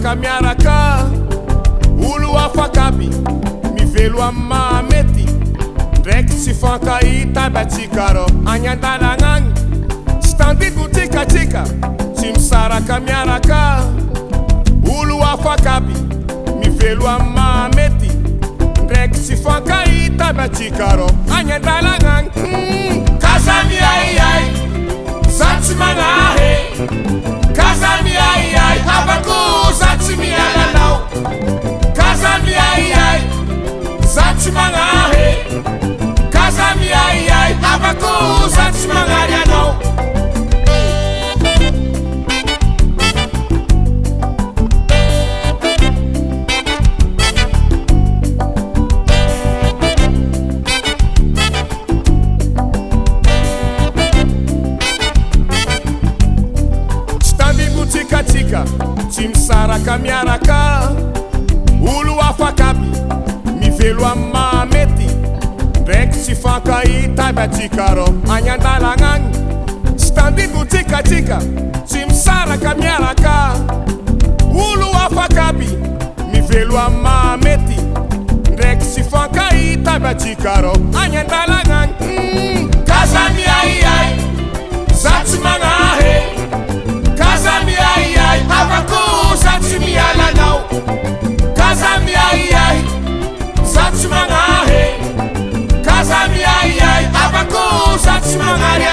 misaraka miaraka olo afakaby mivelo amy mahamety ndraiky tsy fankahita batsika rô agny andalagna agny tsy tandiko tsikatsika tsy misaraka miaraka olo afakaby mivelo amy mahamety ndraiky tsy fankahita batsika rô agny andalagna agny kazami ai zatsy manahe kazami ai havako zatsy mialanao kazami ai zatsy manahe kazami ai havako zatsy manary anao tsy misaraka miaraka olo afakaby mivelo amy mahamety ndraiky tsy fankahita batsika rô agny andalagna agny tsy tandiko tsikatsika tsy misaraka miaraka olo afakaby mivelo amy mahamety ndraiky tsy fankahita batsika rô agny andalagna agny kazami ai zatsy manahe kazami ai havako zatsy mialanao kazami ai zatsy manahe kazami ai havako zatsy manary